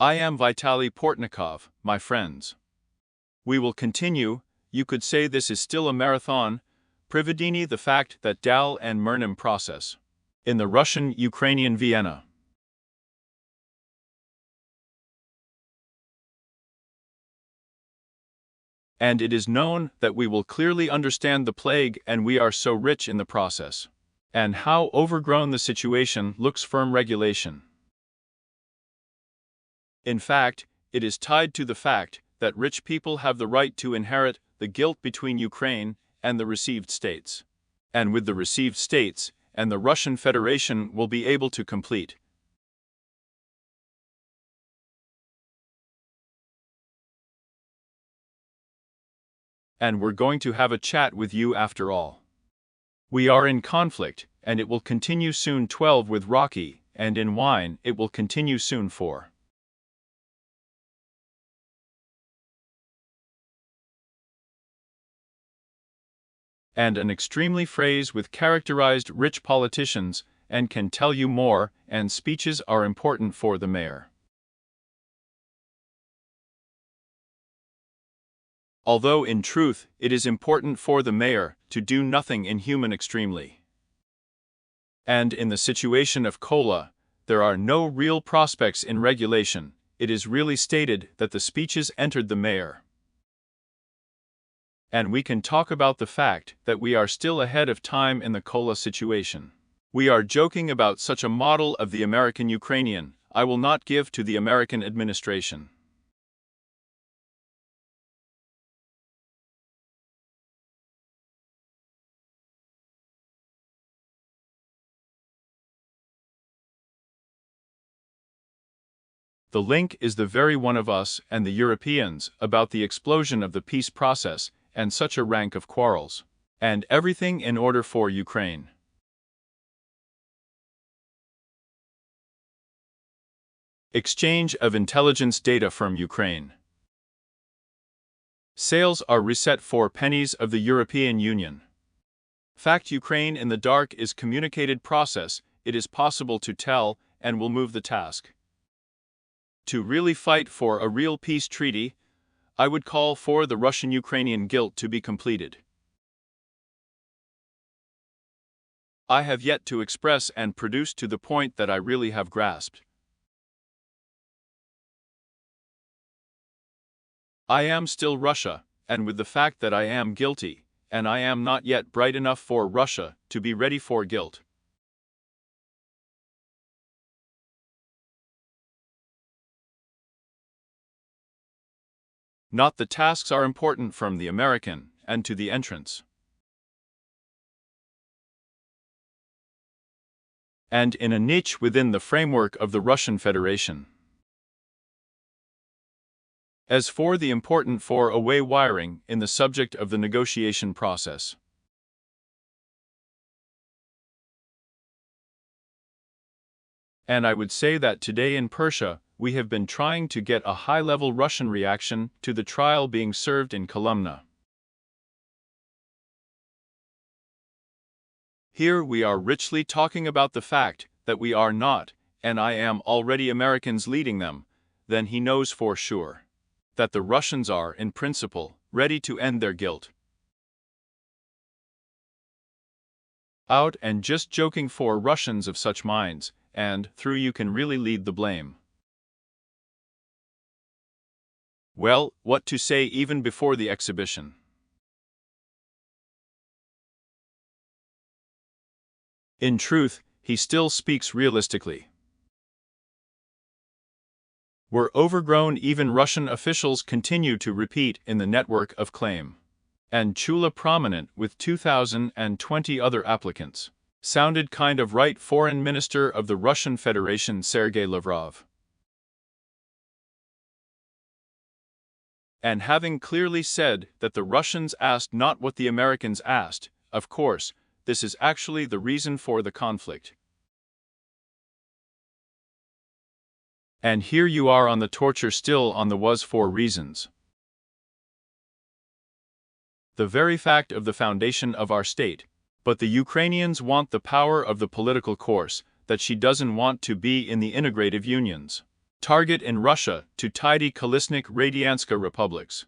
I am Vitaly Portnikov, my friends. We will continue. You could say this is still a marathon. Privedini the fact that Dal and Murnim process in the Russian-Ukrainian Vienna. And it is known that we will clearly understand the plague, and we are so rich in the process. And how overgrown the situation looks firm regulation. In fact, it is tied to the fact that rich people have the right to inherit the guilt between Ukraine and the received states. And with the received states, and the Russian Federation will be able to complete. And we're going to have a chat with you after all. We are in conflict, and it will continue soon 12 with Rocky, and in wine it will continue soon 4. And an extremely phrase with characterized rich politicians, and can tell you more, and speeches are important for the mayor. Although in truth, it is important for the mayor to do nothing inhuman extremely. And in the situation of Kola, there are no real prospects in regulation. It is really stated that the speeches entered the mayor. And we can talk about the fact that we are still ahead of time in the Kola situation. We are joking about such a model of the American Ukrainian. I will not give to the American administration. The link is the very one of us and the Europeans about the explosion of the peace process and such a rank of quarrels, and everything in order for Ukraine. Exchange of intelligence data from Ukraine. Sales are reset for pennies of the European Union. Fact Ukraine in the dark is communicated process, it is possible to tell, and will move the task. To really fight for a real peace treaty, I would call for the Russian-Ukrainian guilt to be completed. I have yet to express and produce to the point that I really have grasped. I am still Russia, and with the fact that I am guilty, and I am not yet bright enough for Russia to be ready for guilt. Not the tasks are important from the American, and to the entrance. And in a niche within the framework of the Russian Federation. As for the important four-way wiring in the subject of the negotiation process. And I would say that today in Persia, we have been trying to get a high-level Russian reaction to the trial being served in Kolumna. Here we are richly talking about the fact that we are not, and I am already Americans leading them, then he knows for sure that the Russians are, in principle, ready to end their guilt. Out and just joking for Russians of such minds, and through you can really lead the blame. Well, what to say even before the exhibition? In truth, he still speaks realistically. We're overgrown, even Russian officials continue to repeat in the network of claim. And Chula prominent with 2020 other applicants. Sounded kind of right. Foreign Minister of the Russian Federation Sergei Lavrov. And having clearly said that the Russians asked not what the Americans asked, of course, this is actually the reason for the conflict. And here you are on the torture still on the was for reasons. The very fact of the foundation of our state. But the Ukrainians want the power of the political course, that she doesn't want to be in the integrative unions. Target in Russia to tidy Kolesnik Radianska republics.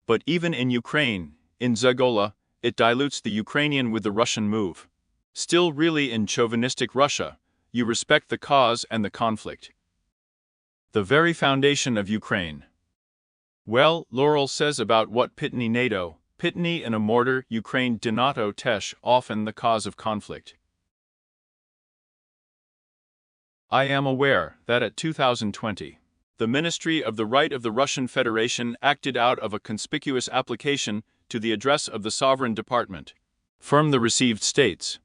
But even in Ukraine, in Zagola, it dilutes the Ukrainian with the Russian move. Still really in chauvinistic Russia, you respect the cause and the conflict. The very foundation of Ukraine. Well, Laurel says about what Pitny NATO, Pitny in a mortar Ukraine Donato Tesh often the cause of conflict. I am aware that at 2020, the Ministry of the Right of the Russian Federation acted out of a conspicuous application to the address of the Sovereign Department, from the received states.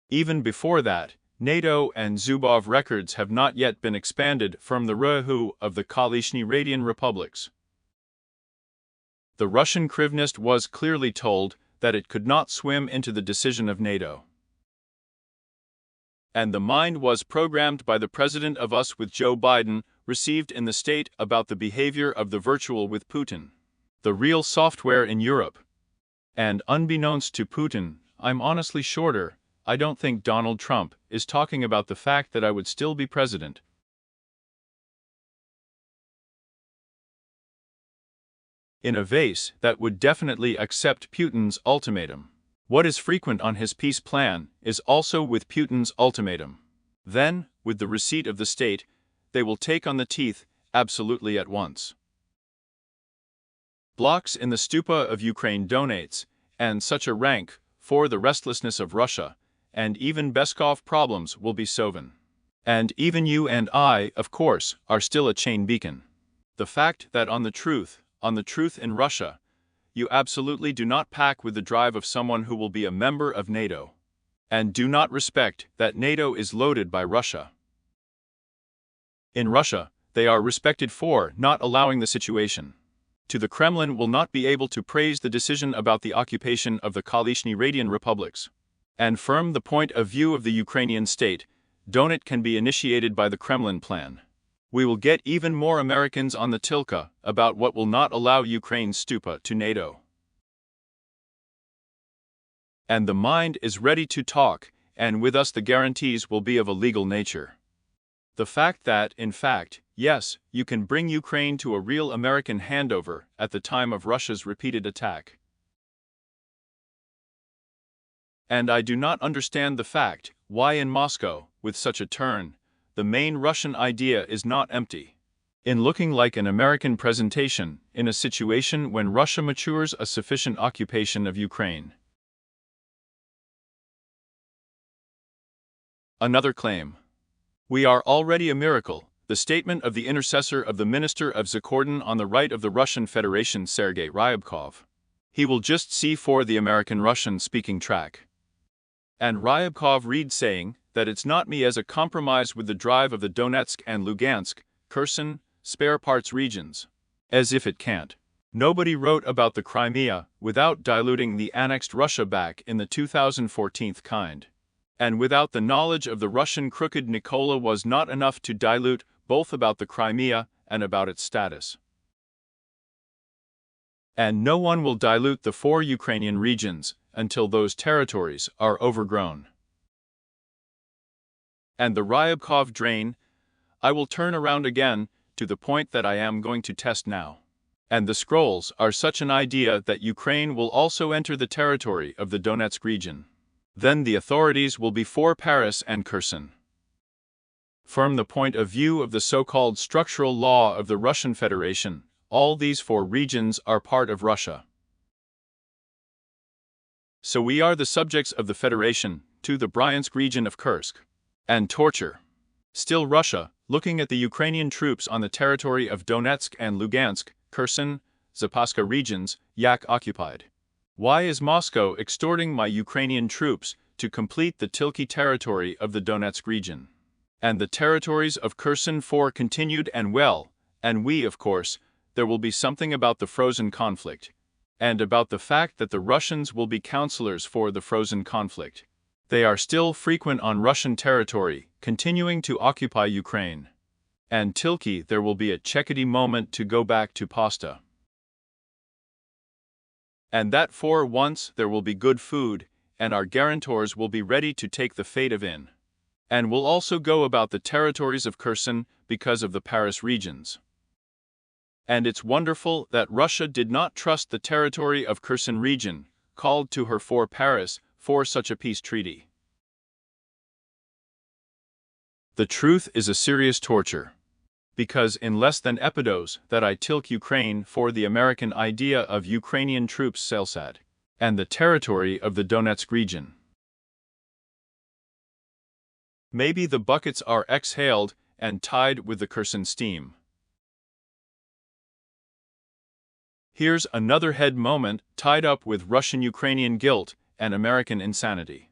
Even before that, NATO and Zubov records have not yet been expanded from the Ruhu of the Kolesny Radian republics. The Russian Krivnist was clearly told that it could not swim into the decision of NATO. And the mind was programmed by the President of us with Joe Biden, received in the state about the behavior of the virtual with Putin, the real software in Europe. And unbeknownst to Putin, I'm honestly shorter, I don't think Donald Trump is talking about the fact that I would still be president. In a vase that would definitely accept Putin's ultimatum. What is frequent on his peace plan is also with Putin's ultimatum. Then, with the receipt of the state, they will take on the teeth absolutely at once. Blocks in the stupa of Ukraine donates, and such a rank for the restlessness of Russia, and even Beskov problems will be soven. And even you and I, of course, are still a chain beacon. The fact that on the truth in Russia, you absolutely do not pack with the drive of someone who will be a member of NATO, and do not respect that NATO is loaded by Russia. In Russia, they are respected for not allowing the situation. To the Kremlin will not be able to praise the decision about the occupation of the Kolesny Radian republics. And from the point of view of the Ukrainian state, Donut can be initiated by the Kremlin plan. We will get even more Americans on the Tilka about what will not allow Ukraine's stupa to NATO. And the mind is ready to talk, and with us the guarantees will be of a legal nature. The fact that, in fact, yes, you can bring Ukraine to a real American handover at the time of Russia's repeated attack. And I do not understand the fact why in Moscow, with such a turn, the main Russian idea is not empty. In looking like an American presentation in a situation when Russia matures a sufficient occupation of Ukraine. Another claim. We are already a miracle, the statement of the intercessor of the Minister of Zakordon on the right of the Russian Federation Sergei Ryabkov. He will just see for the American-Russian speaking track. And Ryabkov reads saying that it's not me as a compromise with the drive of the Donetsk and Lugansk, Kherson, spare parts regions. As if it can't. Nobody wrote about the Crimea without diluting the annexed Russia back in the 2014 kind. And without the knowledge of the Russian crooked Nikola was not enough to dilute both about the Crimea and about its status. And no one will dilute the 4 Ukrainian regions until those territories are overgrown. And the Ryabkov drain, I will turn around again to the point that I am going to test now. And the scrolls are such an idea that Ukraine will also enter the territory of the Donetsk region. Then the authorities will be for Paris and Kherson. From the point of view of the so-called structural law of the Russian Federation, all these 4 regions are part of Russia. So we are the subjects of the Federation, to the Bryansk region of Kursk. And torture. Still Russia, looking at the Ukrainian troops on the territory of Donetsk and Lugansk, Kherson, Zapaska regions, Yak occupied. Why is Moscow extorting my Ukrainian troops to complete the Tilky territory of the Donetsk region? And the territories of Kherson for continued and well, and we, of course, there will be something about the frozen conflict. And about the fact that the Russians will be counselors for the frozen conflict. They are still frequent on Russian territory, continuing to occupy Ukraine. And Tilky there will be a checkety moment to go back to pasta. And that for once there will be good food, and our guarantors will be ready to take the fate of in. And will also go about the territories of Kherson because of the Paris regions. And it's wonderful that Russia did not trust the territory of Kherson region, called to her for Paris, for such a peace treaty. The truth is a serious torture. Because in less than epidos that I tilk Ukraine for the American idea of Ukrainian troops Selsad, and the territory of the Donetsk region. Maybe the buckets are exhaled and tied with the Kherson steam. Here's another head moment tied up with Russian-Ukrainian guilt and American insanity.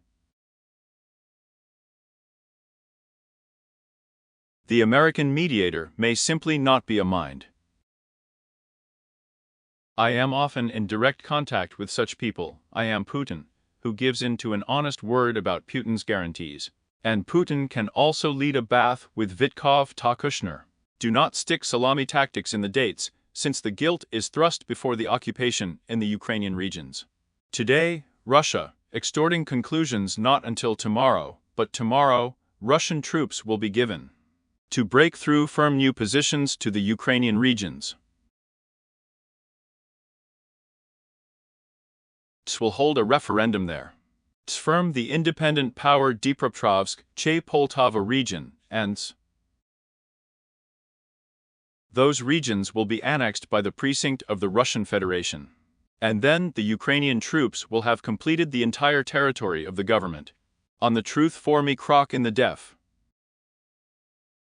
The American mediator may simply not be a mind. I am often in direct contact with such people. I am Putin, who gives in to an honest word about Putin's guarantees. And Putin can also lead a bath with Vitkov ta Kushner. Do not stick salami tactics in the dates, since the guilt is thrust before the occupation in the Ukrainian regions. Today, Russia, extorting conclusions not until tomorrow, but tomorrow, Russian troops will be given to break through firm new positions to the Ukrainian regions. Will hold a referendum there. Firm the independent power Dnipropetrovsk, Poltava region, and those regions will be annexed by the precinct of the Russian Federation. And then the Ukrainian troops will have completed the entire territory of the government. On the truth for me crock in the def.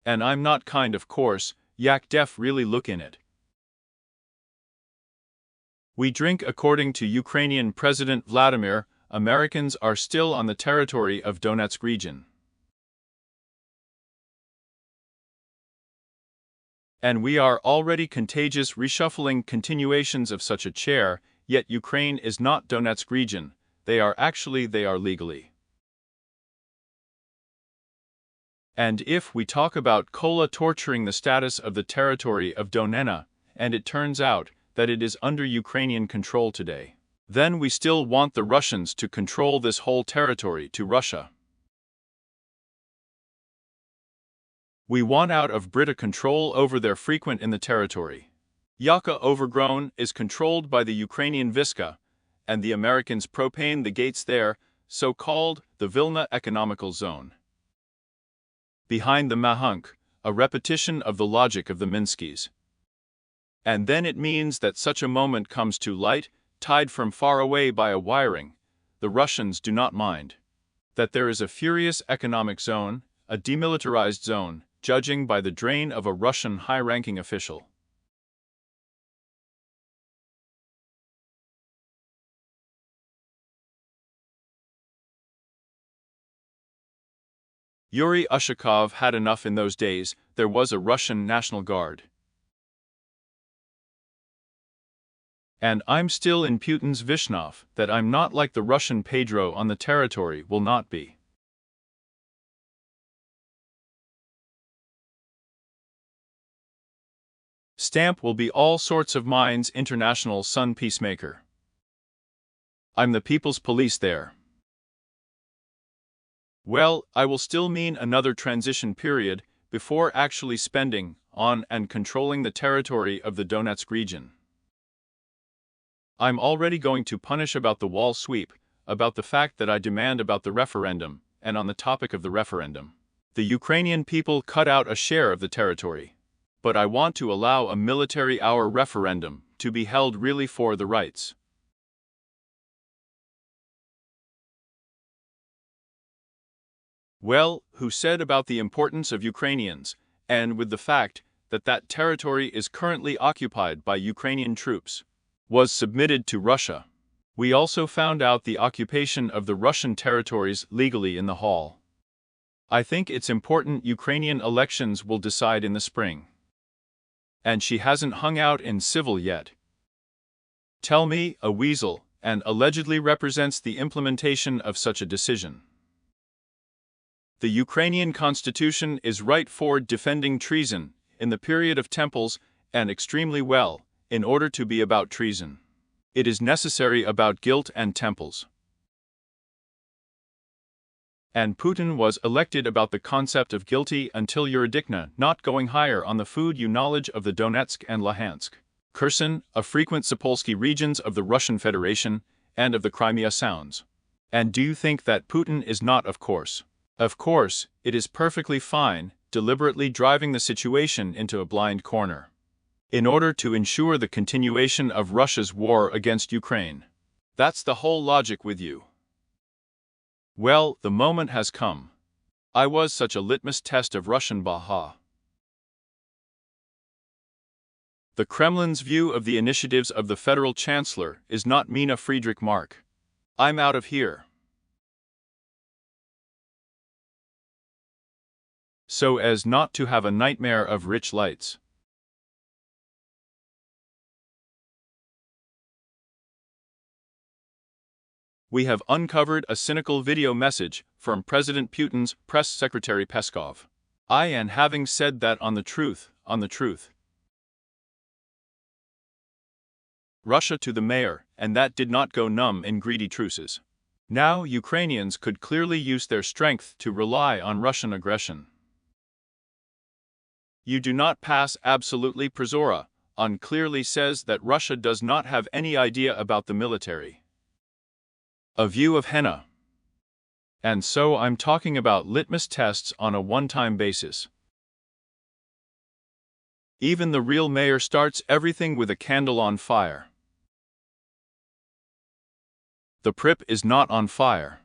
And I'm not kind of course, yak def really look in it. We drink according to Ukrainian President Vladimir, Americans are still on the territory of Donetsk region. And we are already contagious reshuffling continuations of such a chair, yet Ukraine is not Donetsk region, they are legally. And if we talk about Kola torturing the status of the territory of Donena, and it turns out that it is under Ukrainian control today, then we still want the Russians to control this whole territory to Russia. We want out of Brita control over their frequent in the territory. Yaka overgrown is controlled by the Ukrainian Viska, and the Americans propane the gates there, so-called the Vilna Economical Zone. Behind the Mahunk, a repetition of the logic of the Minskys. And then it means that such a moment comes too light, tied from far away by a wiring, the Russians do not mind. That there is a furious economic zone, a demilitarized zone, judging by the drain of a Russian high-ranking official. Yuri Ushakov had enough in those days, there was a Russian National Guard. And I'm still in Putin's Vishnov, that I'm not like the Russian Pedro on the territory will not be. Stamp will be all sorts of minds international sun peacemaker. I'm the people's police there. Well, I will still mean another transition period before actually spending on and controlling the territory of the Donetsk region. I'm already going to punish about the wall sweep, about the fact that I demand about the referendum, and on the topic of the referendum. The Ukrainian people cut out a share of the territory. But I want to allow a military hour referendum to be held really for the rights. Well, who said about the importance of Ukrainians, and with the fact that that territory is currently occupied by Ukrainian troops, was submitted to Russia. We also found out the occupation of the Russian territories legally in the hall. I think it's important Ukrainian elections will decide in the spring. And she hasn't hung out in civil yet. Tell me, a weasel, and allegedly represents the implementation of such a decision. The Ukrainian constitution is right for defending treason in the period of temples, and extremely well, in order to be about treason. It is necessary about guilt and temples. And Putin was elected about the concept of guilty until Yuridikna not going higher on the food you knowledge of the Donetsk and Luhansk, Kherson, a frequent Sapolsky regions of the Russian Federation, and of the Crimea Sounds. And do you think that Putin is not, of course? Of course, it is perfectly fine, deliberately driving the situation into a blind corner, in order to ensure the continuation of Russia's war against Ukraine. That's the whole logic with you. Well, the moment has come. I was such a litmus test of Russian Baha. The Kremlin's view of the initiatives of the Federal Chancellor is not Mina Friedrich Mark. I'm out of here. So as not to have a nightmare of rich lights. We have uncovered a cynical video message from President Putin's press secretary Peskov. And having said that on the truth. Russia to the mayor, and that did not go numb in greedy truces. Now Ukrainians could clearly use their strength to rely on Russian aggression. You do not pass absolutely Prozora, clearly says that Russia does not have any idea about the military. A view of Henna. And so I'm talking about litmus tests on a one-time basis. Even the real mayor starts everything with a candle on fire. The Prip is not on fire.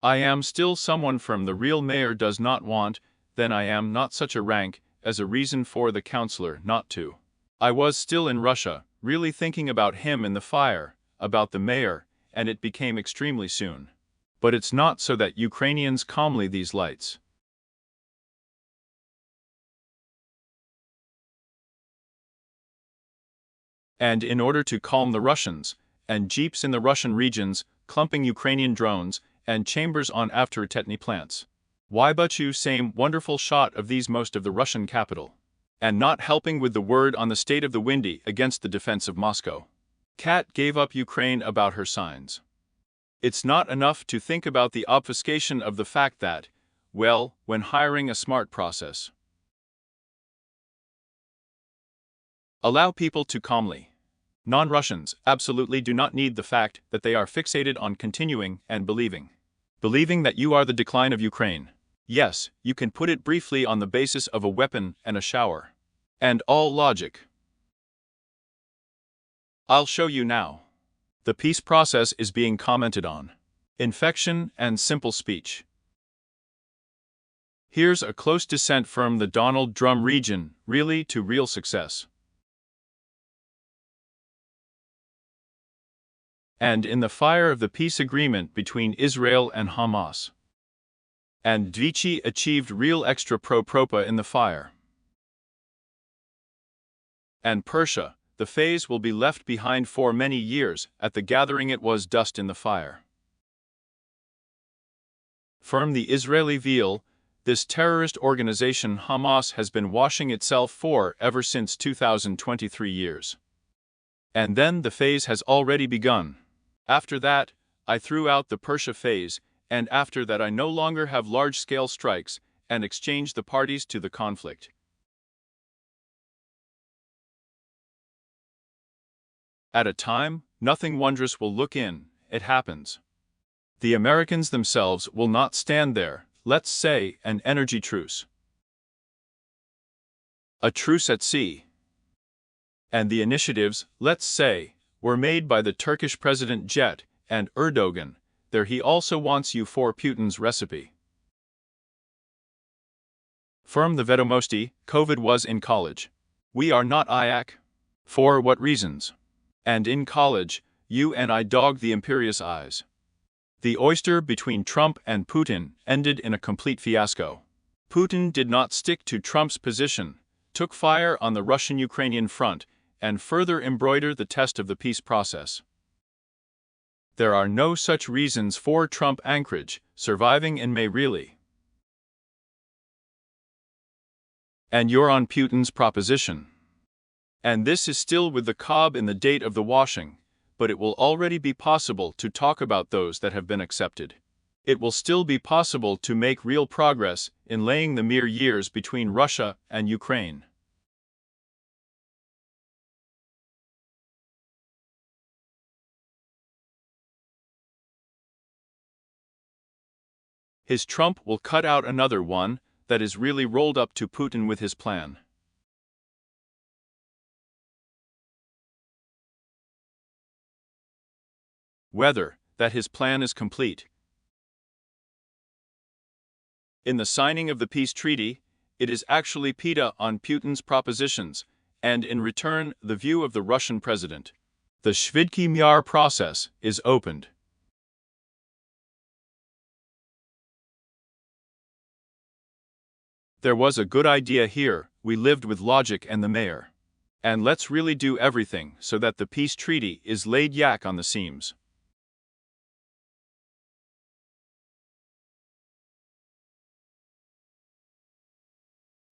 I am still someone from the real mayor does not want, then I am not such a rank, as a reason for the counselor not to. I was still in Russia, really thinking about him in the fire, about the mayor, and it became extremely soon. But it's not so that Ukrainians calmly these lights. And in order to calm the Russians, and jeeps in the Russian regions, clumping Ukrainian drones, and chambers on Avtoritetny plants. Why but you same wonderful shot of these most of the Russian capital. And not helping with the word on the state of the windy against the defense of Moscow. Kat gave up Ukraine about her signs. It's not enough to think about the obfuscation of the fact that, well, when hiring a smart process. Allow people to calmly. Non-Russians absolutely do not need the fact that they are fixated on continuing and believing that you are the decline of Ukraine. Yes, you can put it briefly on the basis of a weapon and a shower. And all logic. I'll show you now. The peace process is being commented on. Infection and simple speech. Here's a close descent from the Donald Drum region, really to real success. And in the fire of the peace agreement between Israel and Hamas. And Dvichi achieved real extra pro-propa in the fire. And Persia, the phase will be left behind for many years, at the gathering it was dust in the fire. From the Israeli veil, this terrorist organization Hamas has been washing itself for ever since 2023 years. And then the phase has already begun. After that, I threw out the Persia phase, and after that I no longer have large-scale strikes, and exchange the parties to the conflict. At a time, nothing wondrous will look in, it happens. The Americans themselves will not stand there, let's say, an energy truce. A truce at sea. And the initiatives, let's say, were made by the Turkish President Jet and Erdogan, there he also wants you for Putin's recipe. From the Vedomosti, COVID was in college. We are not IAC. For what reasons? And in college, you and I dogged the imperious eyes. The oyster between Trump and Putin ended in a complete fiasco. Putin did not stick to Trump's position, took fire on the Russian-Ukrainian front, and further embroider the test of the peace process. There are no such reasons for Trump anchorage surviving in May really. And you're on Putin's proposition. And this is still with the cob in the date of the washing, but it will already be possible to talk about those that have been accepted. It will still be possible to make real progress in laying the mere years between Russia and Ukraine. His Trump will cut out another one that is really rolled up to Putin with his plan. Whether that his plan is complete. In the signing of the peace treaty, it is actually PETA on Putin's propositions, and in return the view of the Russian president. The Shvidky Myar process is opened. There was a good idea here, we lived with logic and the mayor. And let's really do everything so that the peace treaty is laid yak on the seams.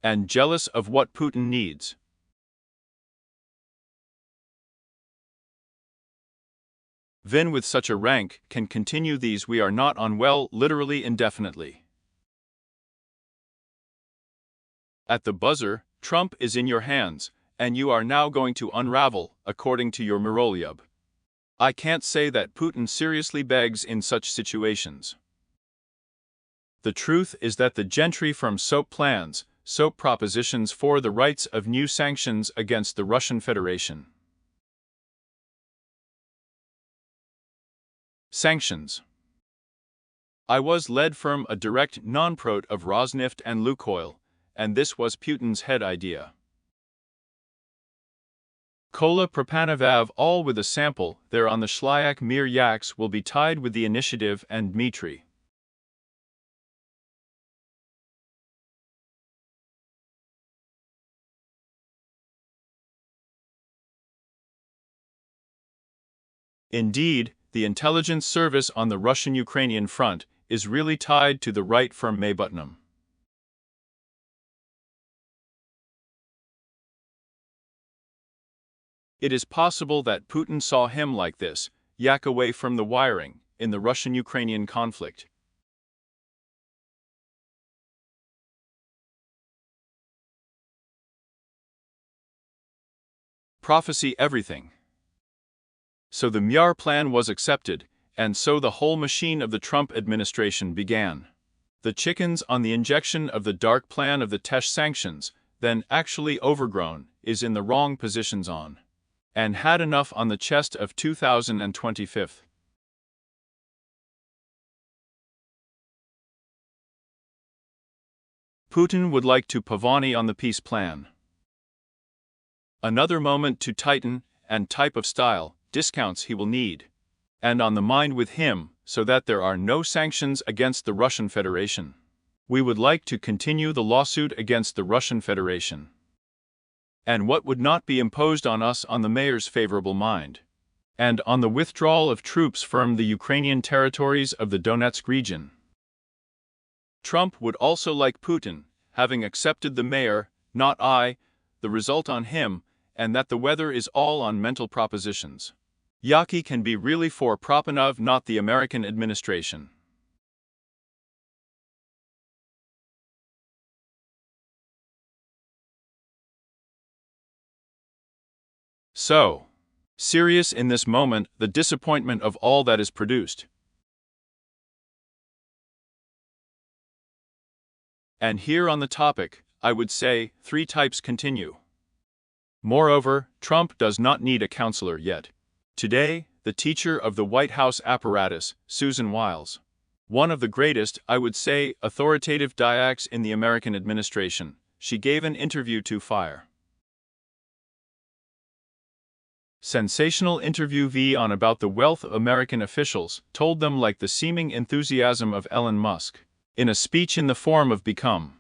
And jealous of what Putin needs. Vin with such a rank can continue these we are not on well literally indefinitely. At the buzzer, Trump is in your hands, and you are now going to unravel, according to your Mirolyub. I can't say that Putin seriously begs in such situations. The truth is that the gentry from SOAP plans, SOAP propositions for the rights of new sanctions against the Russian Federation. Sanctions. I was led from a direct non-prot of Rosneft and Lukoil, and this was Putin's head idea. Kola Propanovav all with a sample there on the Shlyak Mir Yaks will be tied with the initiative and Dmitry. Indeed, the intelligence service on the Russian-Ukrainian front is really tied to the right from Maybutnam. It is possible that Putin saw him like this, yak away from the wiring, in the Russian-Ukrainian conflict. Prophecy everything. So the Myar plan was accepted, and so the whole machine of the Trump administration began. The chickens on the injection of the dark plan of the Tesh sanctions, then actually overgrown, is in the wrong positions on. And had enough on the chest of 2025. Putin would like to Pavani on the peace plan. Another moment to tighten, and type of style, discounts he will need. And on the mind with him, so that there are no sanctions against the Russian Federation. We would like to continue the lawsuit against the Russian Federation. And what would not be imposed on us on the mayor's favorable mind. And on the withdrawal of troops from the Ukrainian territories of the Donetsk region. Trump would also like Putin, having accepted the mayor, not I, the result on him, and that the weather is all on mental propositions. Yaki can be really for Propanov, not the American administration. So, serious in this moment, the disappointment of all that is produced. And here on the topic, I would say, three types continue. Moreover, Trump does not need a counselor yet. Today, the teacher of the White House apparatus, Susan Wiles. One of the greatest, I would say, authoritative diacs in the American administration. She gave an interview to Fire. Sensational interview on about the wealth of American officials, told them like the seeming enthusiasm of Elon Musk, in a speech in the form of Become.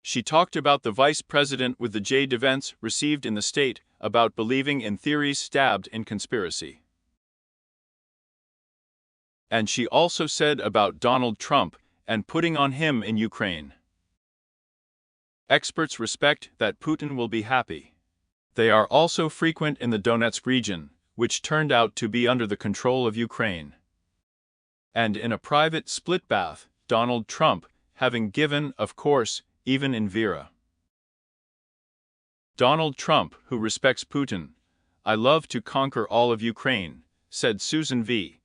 She talked about the vice president with the J defense received in the state, about believing in theories stabbed in conspiracy. And she also said about Donald Trump and putting on him in Ukraine. Experts respect that Putin will be happy. They are also frequent in the Donetsk region, which turned out to be under the control of Ukraine. And in a private split bath, Donald Trump, having given, of course, even in Vera. Donald Trump, who respects Putin, "I love to conquer all of Ukraine," said Susan V.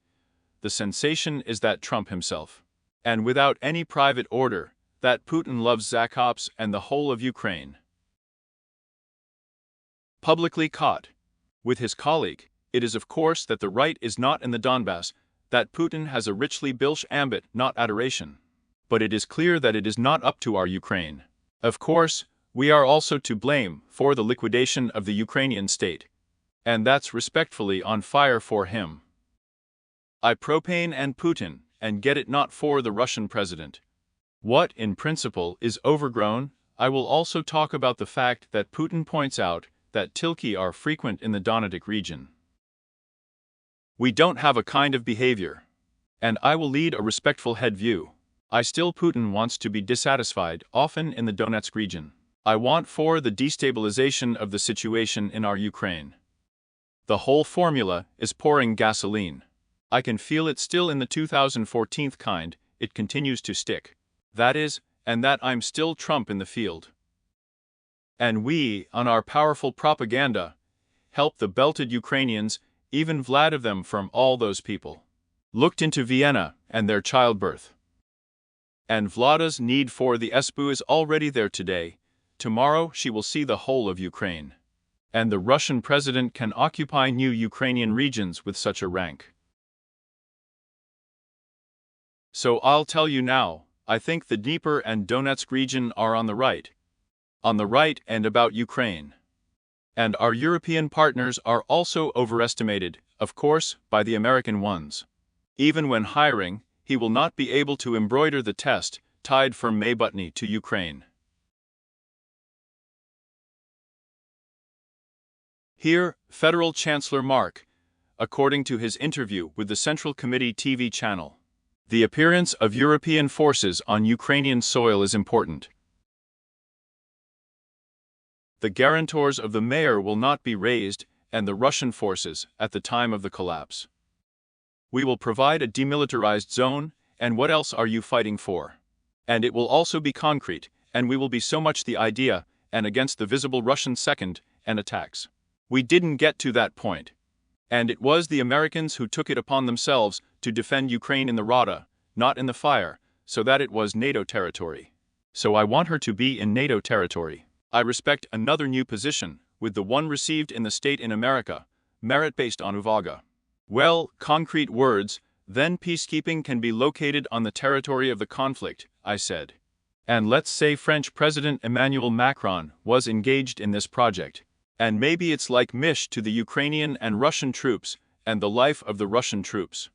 The sensation is that Trump himself, and without any private order, that Putin loves Zakops and the whole of Ukraine. Publicly caught. With his colleague, it is of course that the right is not in the Donbass, that Putin has a richly bilge ambit, not adoration. But it is clear that it is not up to our Ukraine. Of course, we are also to blame for the liquidation of the Ukrainian state. And that's respectfully on fire for him. I propane and Putin, and get it not for the Russian president. What, in principle, is overgrown. I will also talk about the fact that Putin points out that Tilki are frequent in the Donetsk region. We don't have a kind of behavior. And I will lead a respectful head view. Putin wants to be dissatisfied, often in the Donetsk region. I want for the destabilization of the situation in our Ukraine. The whole formula is pouring gasoline. I can feel it still in the 2014 kind, it continues to stick. That is, and that I'm still Trump in the field. And we, on our powerful propaganda, help the belted Ukrainians, even Vlad of them from all those people. Looked into Vienna and their childbirth. And Vlada's need for the SBU is already there today. Tomorrow she will see the whole of Ukraine. And the Russian president can occupy new Ukrainian regions with such a rank. So I'll tell you now, I think the Dnieper and Donetsk region are on the right. On the right and about Ukraine. And our European partners are also overestimated, of course, by the American ones. Even when hiring, he will not be able to embroider the test, tied from Maybutny to Ukraine. Here, Federal Chancellor Mark, according to his interview with the Central Committee TV channel. The appearance of European forces on Ukrainian soil is important. The guarantors of the mayor will not be raised, and the Russian forces, at the time of the collapse. We will provide a demilitarized zone, and what else are you fighting for? And it will also be concrete, and we will be so much the idea, and against the visible Russian second, and attacks. We didn't get to that point. And it was the Americans who took it upon themselves to defend Ukraine in the Rada, not in the fire, so that it was NATO territory. So I want her to be in NATO territory. I respect another new position, with the one received in the state in America, merit based on Uvaga. Well, concrete words, then peacekeeping can be located on the territory of the conflict, I said. And let's say French President Emmanuel Macron was engaged in this project. And maybe it's like Mish to the Ukrainian and Russian troops, and the life of the Russian troops.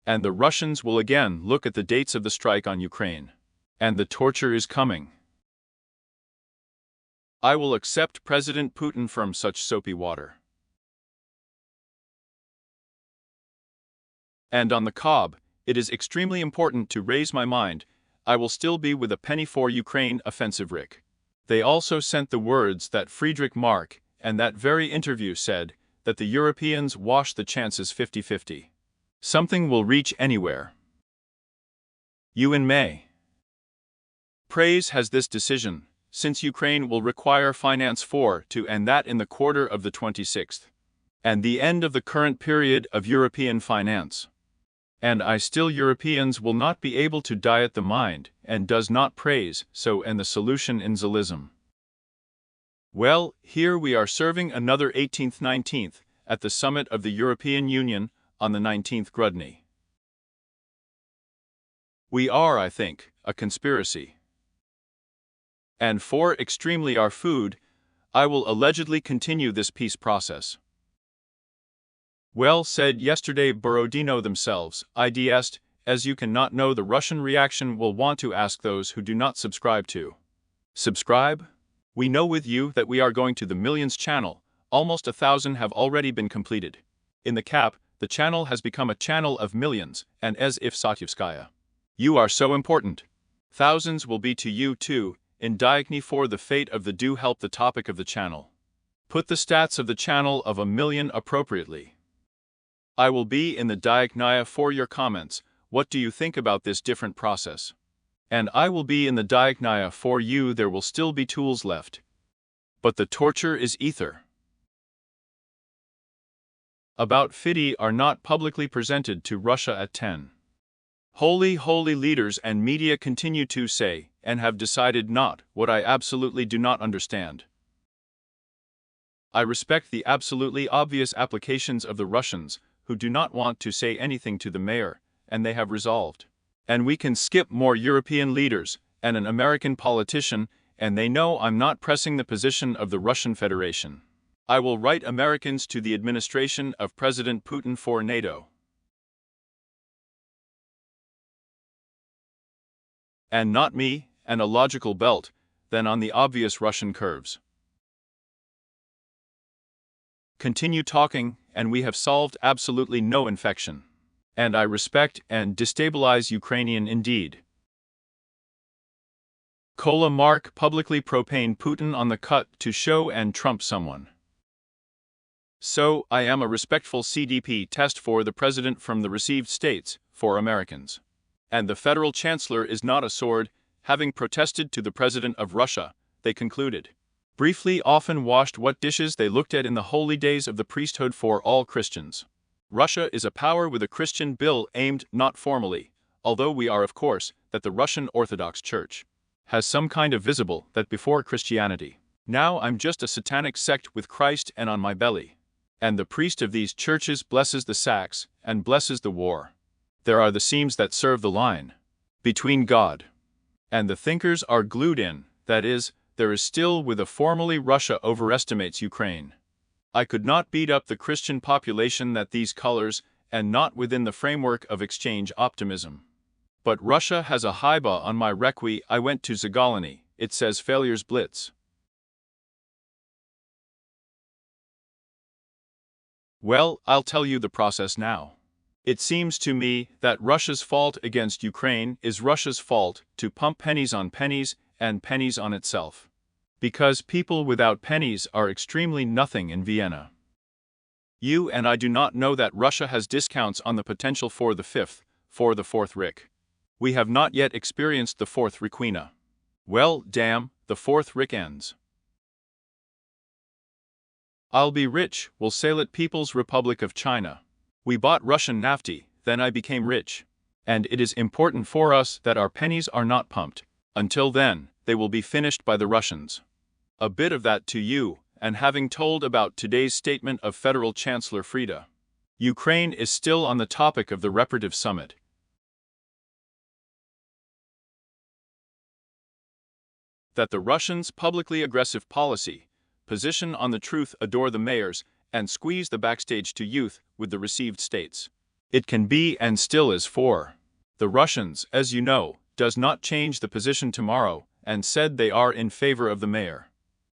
And the Russians will again look at the dates of the strike on Ukraine. And the torture is coming. I will accept President Putin from such soapy water. And on the Cobb, it is extremely important to raise my mind. I will still be with a penny for Ukraine offensive Rick. They also sent the words that Friedrich Mark, and that very interview said, that the Europeans wash the chances 50-50. Something will reach anywhere. You in May. Praise has this decision, since Ukraine will require finance for to and that in the quarter of the 26th. And the end of the current period of European finance. And I still Europeans will not be able to diet the mind, and does not praise, so and the solution in Zalism. Well, here we are serving another 18th-19th, at the summit of the European Union, on the 19th Grudny. We are, I think, a conspiracy. And for extremely our food, I will allegedly continue this peace process. Well said yesterday Borodino themselves, IDS, as you cannot know the Russian reaction will want to ask those who do not subscribe to. Subscribe? We know with you that we are going to the millions channel, almost 1,000 have already been completed. In the cap, the channel has become a channel of millions, and as if Satyevskaya. You are so important. Thousands will be to you too, in Diagny for the fate of the do help the topic of the channel. Put the stats of the channel of 1,000,000 appropriately. I will be in the Diagnia for your comments. What do you think about this different process? And I will be in the Diagnia for you. There will still be tools left. But the torture is ether. About FIDE are not publicly presented to Russia at 10. Holy leaders and media continue to say, and have decided not, what I absolutely do not understand. I respect the absolutely obvious applications of the Russians, who do not want to say anything to the mayor, and they have resolved. And we can skip more European leaders, and an American politician, and they know I'm not pressing the position of the Russian Federation. I will write Americans to the administration of President Putin for NATO. And not me, and a logical belt, then on the obvious Russian curves. Continue talking, and we have solved absolutely no infection. And I respect and destabilize Ukrainian indeed. Kola Mark publicly propane Putin on the cut to show and trump someone. So, I am a respectful CDP test for the president from the received states, for Americans. And the federal chancellor is not a sword, having protested to the president of Russia, they concluded. Briefly often washed what dishes they looked at in the holy days of the priesthood for all Christians. Russia is a power with a Christian bill aimed not formally, although we are of course, that the Russian Orthodox Church has some kind of visible that before Christianity. Now I'm just a satanic sect with Christ and on my belly. And the priest of these churches blesses the sacks and blesses the war. There are the seams that serve the line between God and the thinkers are glued in, that is, there is still with a formally Russia overestimates Ukraine. I could not beat up the Christian population that these colors, and not within the framework of exchange optimism. But Russia has a haiba on my requi. I went to Zagolany, it says failures blitz. Well, I'll tell you the process now. It seems to me that Russia's fault against Ukraine is Russia's fault to pump pennies on pennies and pennies on itself. Because people without pennies are extremely nothing in Vienna. You and I do not know that Russia has discounts on the potential for the fifth, for the fourth Rick. We have not yet experienced the fourth Riquina. Well, damn, the fourth Rick ends. I'll be rich, will sail it People's Republic of China. We bought Russian nafty, then I became rich. And it is important for us that our pennies are not pumped. Until then, they will be finished by the Russians. A bit of that to you, and having told about today's statement of Federal Chancellor Frida. Ukraine is still on the topic of the reparative summit. That the Russians' publicly aggressive policy, position on the truth adore the mayors, and squeeze the backstage to youth with the received states. It can be and still is for. The Russians, as you know, does not change the position tomorrow, and said they are in favor of the mayor.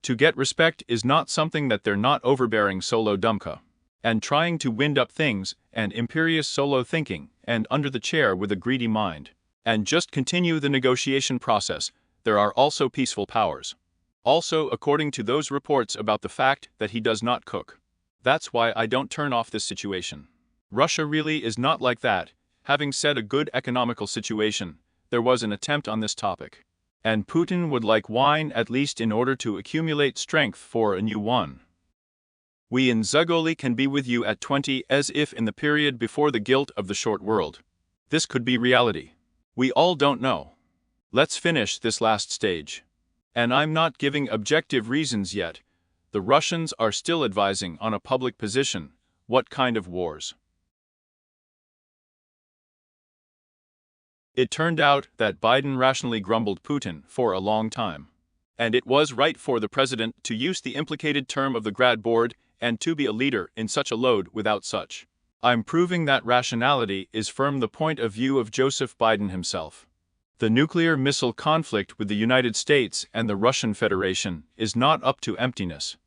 To get respect is not something that they're not overbearing solo dumka. And trying to wind up things, and imperious solo thinking, and under the chair with a greedy mind. And just continue the negotiation process, there are also peaceful powers. Also according to those reports about the fact that he does not cook. That's why I don't turn off this situation. Russia really is not like that. Having said a good economical situation, there was an attempt on this topic. And Putin would like wine at least in order to accumulate strength for a new one. We in Zagoli can be with you at 20 as if in the period before the guilt of the short world. This could be reality. We all don't know. Let's finish this last stage. And I'm not giving objective reasons yet. The Russians are still advising on a public position. What kind of wars? It turned out that Biden rationally grumbled Putin for a long time. And it was right for the president to use the implicated term of the grad board and to be a leader in such a load without such. I'm proving that rationality is firm the point of view of Joseph Biden himself. The nuclear missile conflict with the United States and the Russian Federation is not up to emptiness.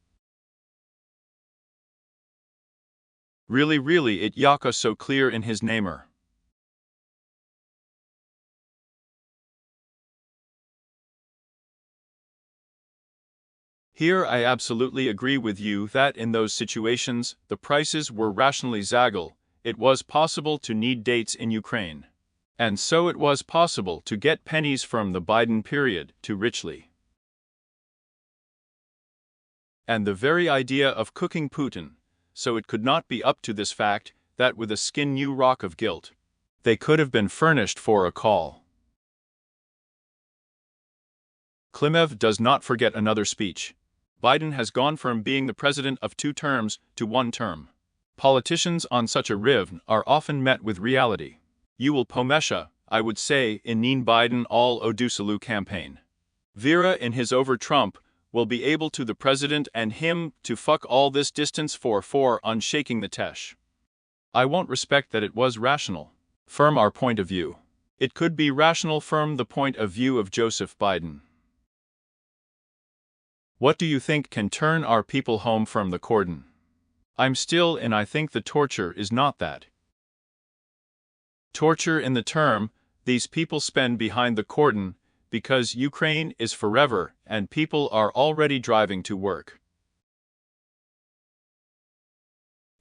Really it yaka so clear in his namer. Here I absolutely agree with you that in those situations, the prices were rationally zagal. It was possible to need dates in Ukraine. And so it was possible to get pennies from the Biden period to richly. And the very idea of cooking Putin, so it could not be up to this fact that with a skin new rock of guilt, they could have been furnished for a call. Klimev does not forget another speech. Biden has gone from being the president of 2 terms to 1 term. Politicians on such a rivn are often met with reality. You will pomesha, I would say, in Neen Biden all Odusalu campaign. Vera in his over Trump will be able to the president and him to fuck all this distance for on shaking the tesh. I won't respect that it was rational. Firm our point of view. It could be rational firm the point of view of Joseph Biden. What do you think can turn our people home from the cordon? I'm still and I think the torture is not that. Torture in the term, these people spend behind the cordon, because Ukraine is forever and people are already driving to work.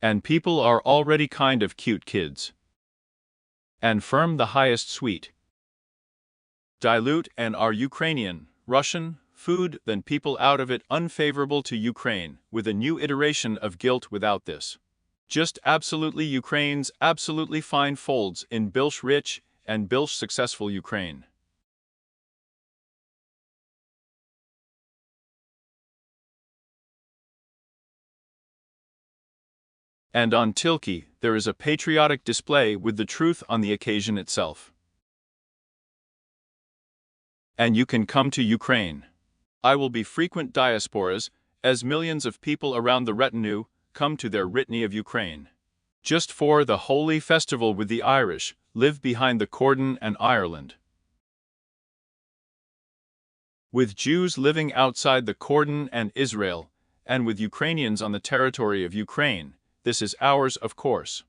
And people are already kind of cute kids. And firm the highest sweet. Dilute and are Ukrainian, Russian, food then people out of it unfavorable to Ukraine, with a new iteration of guilt without this. Just absolutely Ukraine's absolutely fine folds in Bilsh rich and Bilsh successful Ukraine. And on Tilky, there is a patriotic display with the truth on the occasion itself. And you can come to Ukraine. I will be frequent diasporas, as millions of people around the retinue come to their Ritney of Ukraine. Just for the holy festival with the Irish, live behind the cordon and Ireland. With Jews living outside the cordon and Israel, and with Ukrainians on the territory of Ukraine, this is ours of course.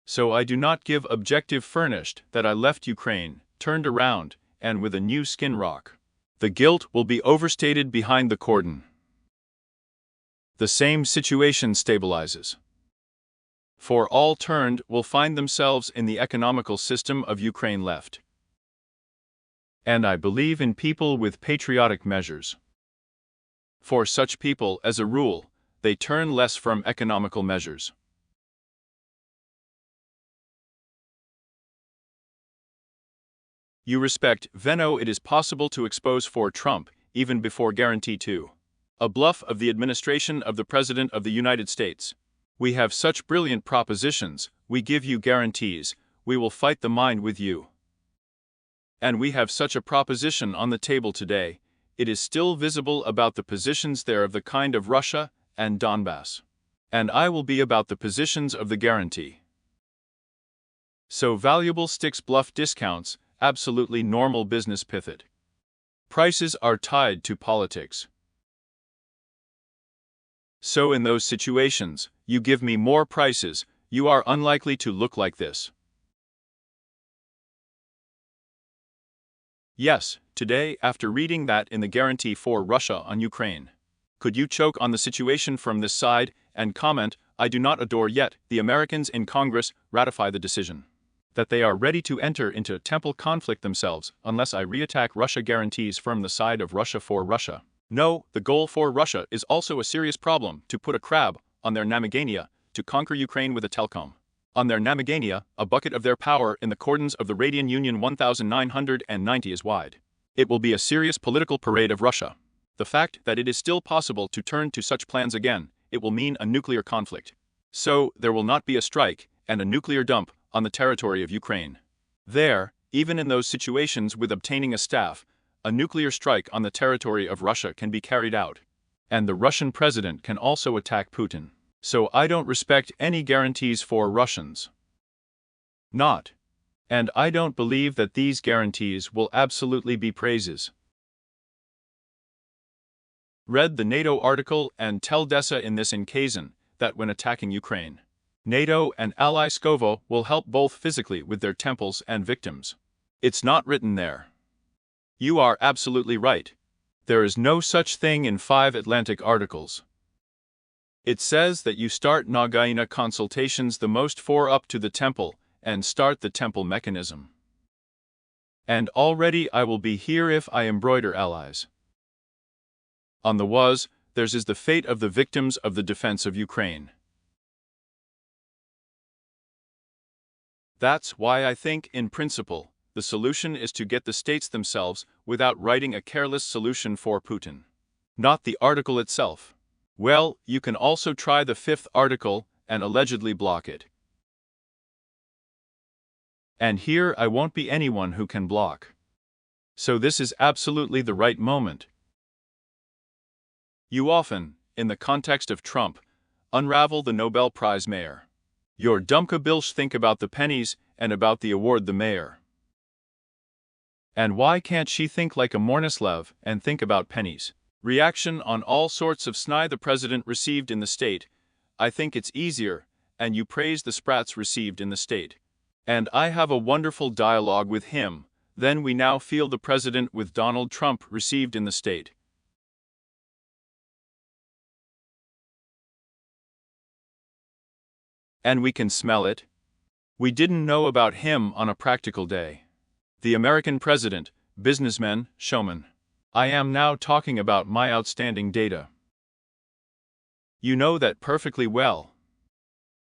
So I do not give objective furnished that I left Ukraine, turned around, and with a new skin rock. The guilt will be overstated behind the cordon. The same situation stabilizes. For all turned will find themselves in the economical system of Ukraine left. And I believe in people with patriotic measures. For such people, as a rule, they turn less from economical measures. You respect Venno it is possible to expose for Trump, even before guarantee 2. A bluff of the administration of the President of the United States. We have such brilliant propositions, we give you guarantees, we will fight the mind with you. And we have such a proposition on the table today, it is still visible about the positions there of the kind of Russia and Donbass. And I will be about the positions of the guarantee. So valuable sticks bluff discounts, absolutely normal business pithit. Prices are tied to politics. So in those situations, you give me more prices, you are unlikely to look like this. Yes, today, after reading that in the guarantee for Russia on Ukraine, could you choke on the situation from this side and comment, I do not adore yet, the Americans in Congress ratify the decision. That they are ready to enter into a temple conflict themselves unless I reattack Russia guarantees from the side of Russia for Russia. No, the goal for Russia is also a serious problem to put a crab on their Namagania, to conquer Ukraine with a telcom. On their Namagania, a bucket of their power in the cordons of the Radian Union 1990 is wide. It will be a serious political parade of Russia. The fact that it is still possible to turn to such plans again, it will mean a nuclear conflict. So, there will not be a strike and a nuclear dump on the territory of Ukraine. There, even in those situations with obtaining a staff, a nuclear strike on the territory of Russia can be carried out. And the Russian president can also attack Putin. So I don't respect any guarantees for Russians. Not. And I don't believe that these guarantees will absolutely be praises. Read the NATO article and tell Dessa in this occasion that when attacking Ukraine, NATO and ally Skovo will help both physically with their temples and victims. It's not written there. You are absolutely right. There is no such thing in 5 Atlantic articles. It says that you start Nagaina consultations the most 4 up to the temple, and start the temple mechanism. And already I will be here if I embroider allies. On the was, theirs is the fate of the victims of the defense of Ukraine. That's why I think, in principle, the solution is to get the states themselves without writing a careless solution for Putin. Not the article itself. Well, you can also try the 5th article and allegedly block it. And here I won't be anyone who can block. So this is absolutely the right moment. You often, in the context of Trump, unravel the Nobel Prize mayor. Your Dumka Bilsh think about the pennies and about the award the mayor. And why can't she think like a Mornislev and think about pennies? Reaction on all sorts of sny the president received in the state. I think it's easier, and you praise the sprats received in the state. And I have a wonderful dialogue with him, then we now feel the president with Donald Trump received in the state. And we can smell it. We didn't know about him on a practical day. The American president, businessman, showman. I am now talking about my outstanding data. You know that perfectly well.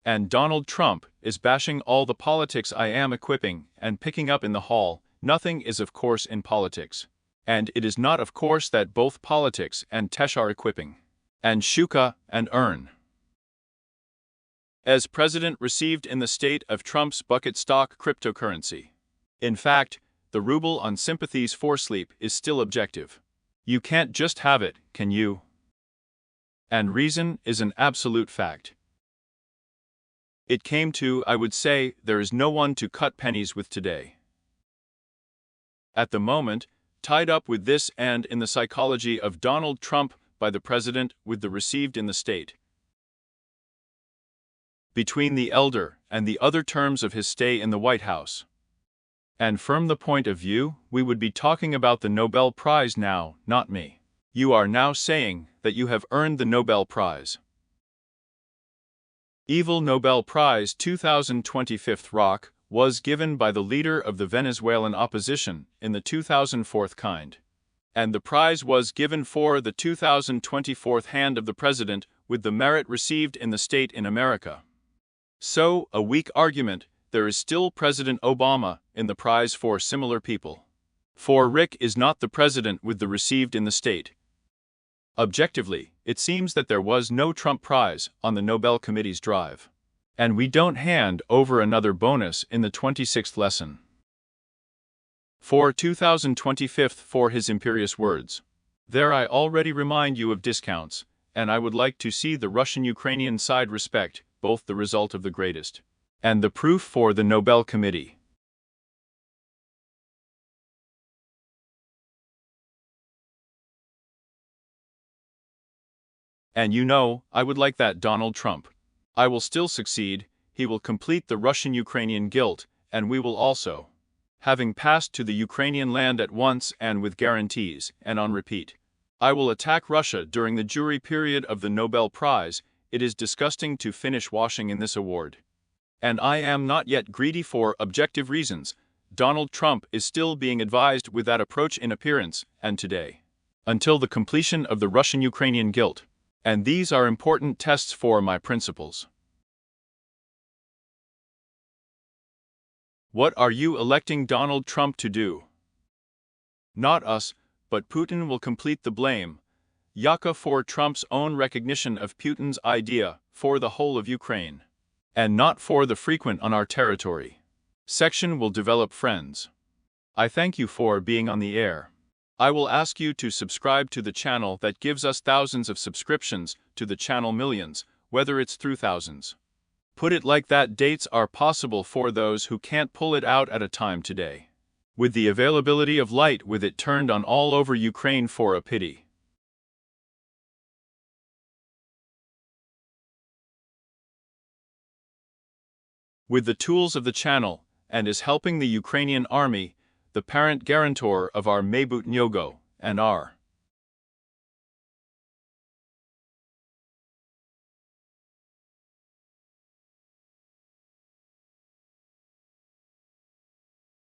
And Donald Trump is bashing all the politics I am equipping and picking up in the hall. Nothing is of course in politics. And it is not of course that both politics and Tesh are equipping. And Shuka and earn. As president received in the state of Trump's bucket stock cryptocurrency. In fact, the ruble on sympathies for sleep is still objective. You can't just have it, can you? And reason is an absolute fact. It came to, I would say, there is no one to cut pennies with today. At the moment, tied up with this and in the psychology of Donald Trump by the president with the received in the state. Between the elder and the other terms of his stay in the White House. And from the point of view, we would be talking about the Nobel Prize now, not me. You are now saying that you have earned the Nobel Prize. Evil Nobel Prize 2025 Rock was given by the leader of the Venezuelan opposition in the 2004 kind. And the prize was given for the 2024 hand of the president with the merit received in the state in America. So, a weak argument, there is still President Obama in the prize for similar people. For Rick is not the president with the received in the state. Objectively, it seems that there was no Trump Prize on the Nobel Committee's drive. And we don't hand over another bonus in the 26th lesson. For 2025 for his imperious words. There I already remind you of discounts, and I would like to see the Russian-Ukrainian side respect both the result of the greatest and the proof for the Nobel Committee. And you know, I would like that Donald Trump. I will still succeed, he will complete the Russian-Ukrainian guilt, and we will also. Having passed to the Ukrainian land at once and with guarantees, and on repeat. I will attack Russia during the jury period of the Nobel Prize. It is disgusting to finish washing in this award. And I am not yet greedy for objective reasons. Donald Trump is still being advised with that approach in appearance, and today. Until the completion of the Russian-Ukrainian guilt. And these are important tests for my principles. What are you electing Donald Trump to do? Not us, but Putin will complete the blame. Yaka for Trump's own recognition of Putin's idea for the whole of Ukraine. And not for the frequent on our territory. Section will develop friends. I thank you for being on the air. I will ask you to subscribe to the channel that gives us thousands of subscriptions, to the channel millions, whether it's through thousands. Put it like that, dates are possible for those who can't pull it out at a time today. With the availability of light with it turned on all over Ukraine for a pity. With the tools of the channel, and is helping the Ukrainian army, the parent guarantor of our Maybut Nyogo, and our